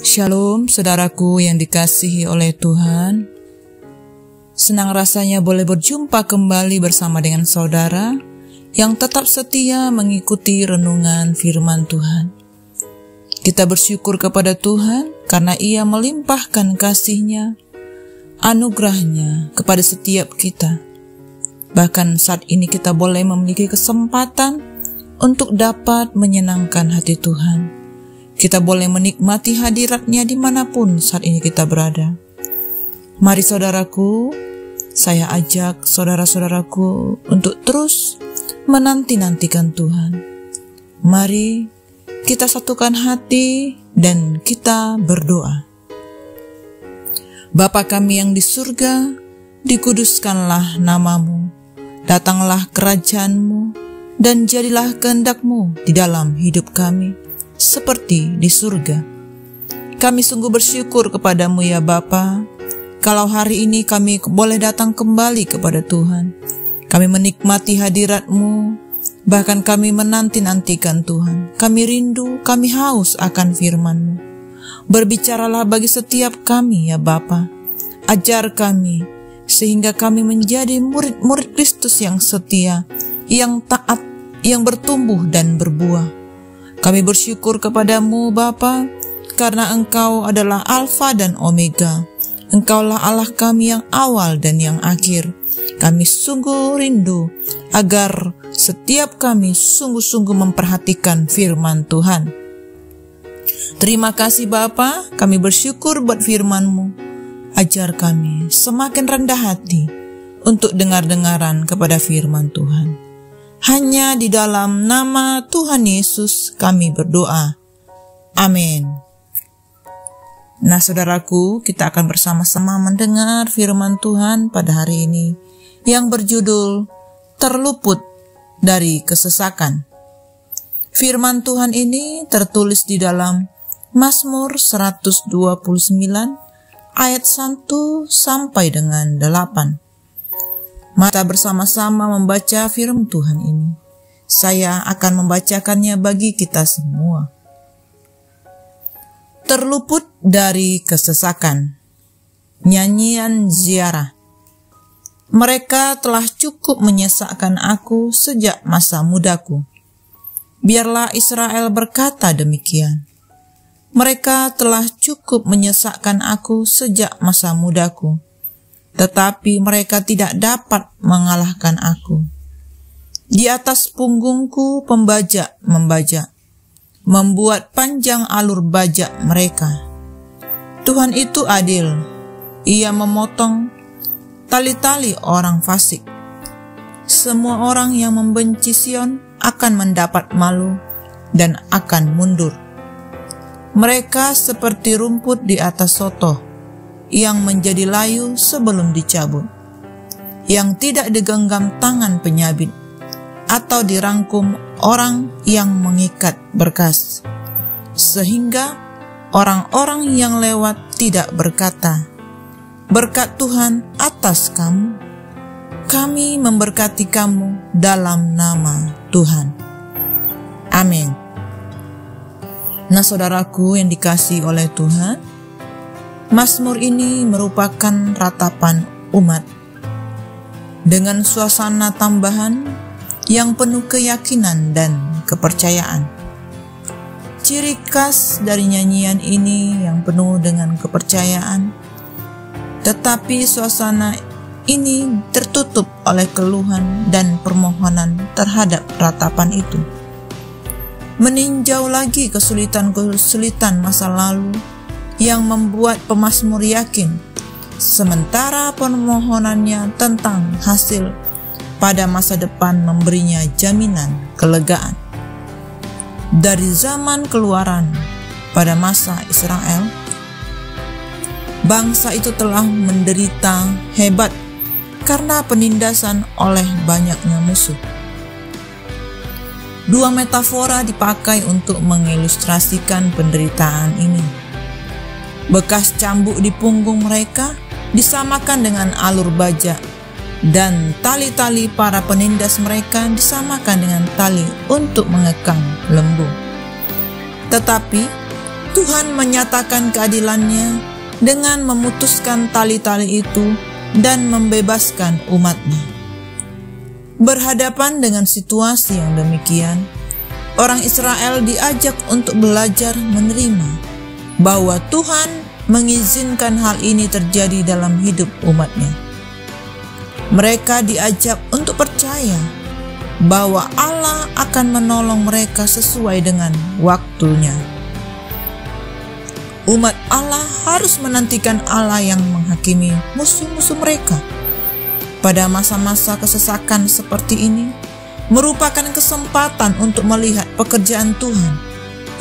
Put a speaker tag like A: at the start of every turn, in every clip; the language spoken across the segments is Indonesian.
A: Shalom saudaraku yang dikasihi oleh Tuhan. Senang rasanya boleh berjumpa kembali bersama dengan saudara yang tetap setia mengikuti renungan firman Tuhan. Kita bersyukur kepada Tuhan karena Ia melimpahkan kasih-Nya, anugerah-Nya kepada setiap kita. Bahkan saat ini kita boleh memiliki kesempatan untuk dapat menyenangkan hati Tuhan. Kita boleh menikmati hadirat-Nya dimanapun saat ini kita berada. Mari saudaraku, saya ajak saudara-saudaraku untuk terus menanti-nantikan Tuhan. Mari kita satukan hati dan kita berdoa. Bapa kami yang di surga, dikuduskanlah nama-Mu, datanglah kerajaan-Mu, dan jadilah kehendak-Mu di dalam hidup kami, seperti di surga. Kami sungguh bersyukur kepadamu ya Bapa, kalau hari ini kami boleh datang kembali kepada Tuhan. Kami menikmati hadirat-Mu, bahkan kami menanti-nantikan Tuhan. Kami rindu, kami haus akan firman-Mu. Berbicaralah bagi setiap kami ya Bapa. Ajar kami, sehingga kami menjadi murid-murid Kristus yang setia, yang taat, yang bertumbuh dan berbuah. Kami bersyukur kepadamu Bapa, karena Engkau adalah Alfa dan Omega. Engkaulah Allah kami yang awal dan yang akhir. Kami sungguh rindu agar setiap kami sungguh-sungguh memperhatikan firman Tuhan. Terima kasih Bapa, kami bersyukur buat firman-Mu. Ajar kami semakin rendah hati untuk dengar-dengaran kepada firman Tuhan. Hanya di dalam nama Tuhan Yesus kami berdoa. Amin. Nah saudaraku, kita akan bersama-sama mendengar firman Tuhan pada hari ini yang berjudul Terluput dari Kesesakan. Firman Tuhan ini tertulis di dalam Mazmur 129 ayat 1 sampai dengan 8. Mari bersama-sama membaca firman Tuhan ini. Saya akan membacakannya bagi kita semua. Terluput dari kesesakan. Nyanyian ziarah. Mereka telah cukup menyesakkan aku sejak masa mudaku. Biarlah Israel berkata demikian. Mereka telah cukup menyesakkan aku sejak masa mudaku, tetapi mereka tidak dapat mengalahkan aku. Di atas punggungku pembajak membajak, membuat panjang alur bajak mereka. Tuhan itu adil, Ia memotong tali-tali orang fasik. Semua orang yang membenci Sion akan mendapat malu dan akan mundur. Mereka seperti rumput di atas sotoh, yang menjadi layu sebelum dicabut, yang tidak digenggam tangan penyabit, atau dirangkum orang yang mengikat berkas, sehingga orang-orang yang lewat tidak berkata, "Berkat Tuhan atas kamu, kami memberkati kamu dalam nama Tuhan." Amin. Nah saudaraku yang dikasihi oleh Tuhan, Mazmur ini merupakan ratapan umat dengan suasana tambahan yang penuh keyakinan dan kepercayaan. Ciri khas dari nyanyian ini yang penuh dengan kepercayaan, tetapi suasana ini tertutup oleh keluhan dan permohonan terhadap ratapan itu. Meninjau lagi kesulitan-kesulitan masa lalu yang membuat pemazmur yakin, sementara permohonannya tentang hasil pada masa depan memberinya jaminan kelegaan. Dari zaman keluaran pada masa Israel, bangsa itu telah menderita hebat karena penindasan oleh banyaknya musuh. Dua metafora dipakai untuk mengilustrasikan penderitaan ini. Bekas cambuk di punggung mereka disamakan dengan alur bajak, dan tali-tali para penindas mereka disamakan dengan tali untuk mengekang lembu. Tetapi Tuhan menyatakan keadilannya dengan memutuskan tali-tali itu dan membebaskan umatnya. Berhadapan dengan situasi yang demikian, orang Israel diajak untuk belajar menerima bahwa Tuhan mengizinkan hal ini terjadi dalam hidup umatnya. Mereka diajak untuk percaya bahwa Allah akan menolong mereka sesuai dengan waktunya. Umat Allah harus menantikan Allah yang menghakimi musuh-musuh mereka. Pada masa-masa kesesakan seperti ini, merupakan kesempatan untuk melihat pekerjaan Tuhan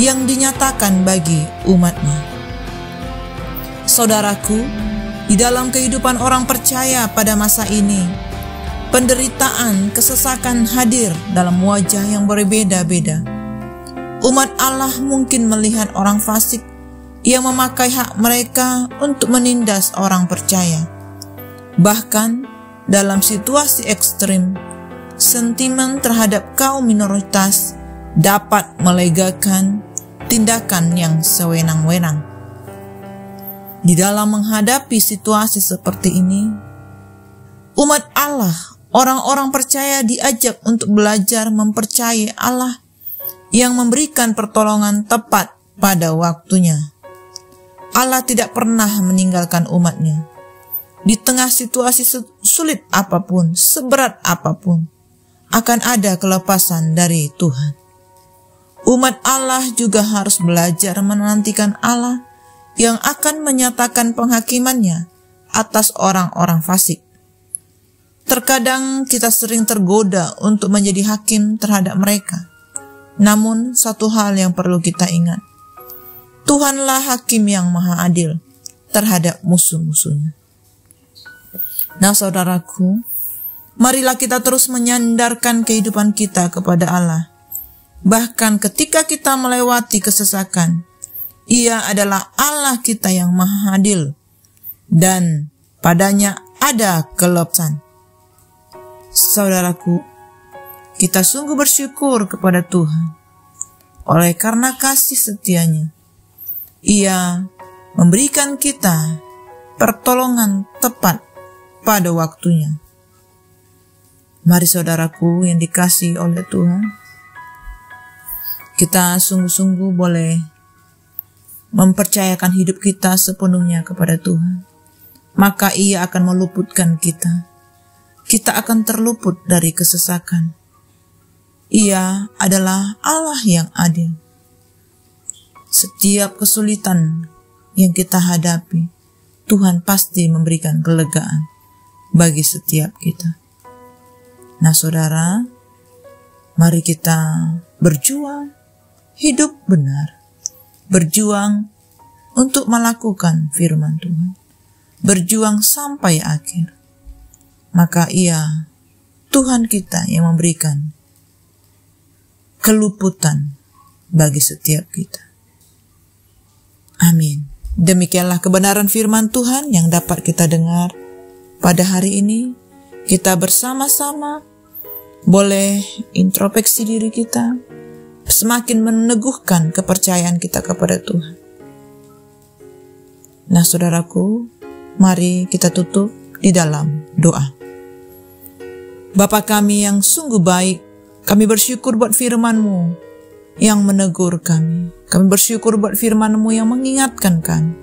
A: yang dinyatakan bagi umatnya. Saudaraku, di dalam kehidupan orang percaya pada masa ini, penderitaan, kesesakan hadir dalam wajah yang berbeda-beda. Umat Allah mungkin melihat orang fasik yang memakai hak mereka untuk menindas orang percaya. Bahkan, dalam situasi ekstrim, sentimen terhadap kaum minoritas dapat melegakan tindakan yang sewenang-wenang. Di dalam menghadapi situasi seperti ini, umat Allah, orang-orang percaya diajak untuk belajar mempercayai Allah yang memberikan pertolongan tepat pada waktunya. Allah tidak pernah meninggalkan umatnya. Di tengah situasi sulit apapun, seberat apapun, akan ada kelepasan dari Tuhan. Umat Allah juga harus belajar menantikan Allah yang akan menyatakan penghakimannya atas orang-orang fasik. Terkadang kita sering tergoda untuk menjadi hakim terhadap mereka. Namun satu hal yang perlu kita ingat, Tuhanlah hakim yang maha adil terhadap musuh-musuhnya. Nah saudaraku, marilah kita terus menyandarkan kehidupan kita kepada Allah. Bahkan ketika kita melewati kesesakan, Ia adalah Allah kita yang maha adil dan padanya ada kelepasan. Saudaraku, kita sungguh bersyukur kepada Tuhan. Oleh karena kasih setianya, Ia memberikan kita pertolongan tepat pada waktunya. Mari saudaraku yang dikasihi oleh Tuhan, kita sungguh-sungguh boleh mempercayakan hidup kita sepenuhnya kepada Tuhan. Maka Ia akan meluputkan kita. Kita akan terluput dari kesesakan. Ia adalah Allah yang adil. Setiap kesulitan yang kita hadapi, Tuhan pasti memberikan kelegaan bagi setiap kita. Nah saudara, mari kita berjuang hidup benar, berjuang untuk melakukan firman Tuhan, berjuang sampai akhir. Maka Ia, Tuhan kita yang memberikan keluputan bagi setiap kita. Amin. Demikianlah kebenaran firman Tuhan yang dapat kita dengar pada hari ini. Kita bersama-sama boleh introspeksi diri kita, semakin meneguhkan kepercayaan kita kepada Tuhan. Nah saudaraku, mari kita tutup di dalam doa. Bapa kami yang sungguh baik, kami bersyukur buat firman-Mu yang menegur kami. Kami bersyukur buat firman-Mu yang mengingatkan kami,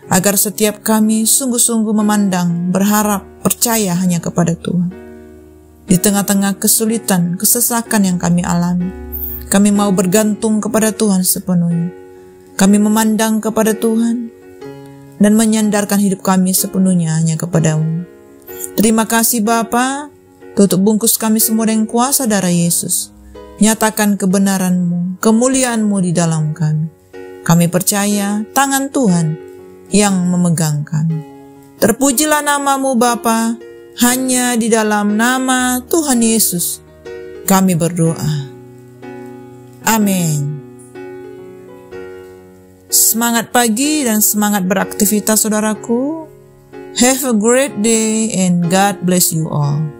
A: agar setiap kami sungguh-sungguh memandang, berharap, percaya hanya kepada Tuhan. Di tengah-tengah kesulitan, kesesakan yang kami alami, kami mau bergantung kepada Tuhan sepenuhnya. Kami memandang kepada Tuhan dan menyandarkan hidup kami sepenuhnya hanya kepada-Mu. Terima kasih Bapa. Tutup bungkus kami semua dengan kuasa darah Yesus. Nyatakan kebenaran-Mu, kemuliaan-Mu di dalam kami. Kami percaya tangan Tuhan yang memegang kami. Terpujilah nama-Mu Bapa, hanya di dalam nama Tuhan Yesus kami berdoa. Amin. Semangat pagi dan semangat beraktivitas saudaraku. Have a great day and God bless you all.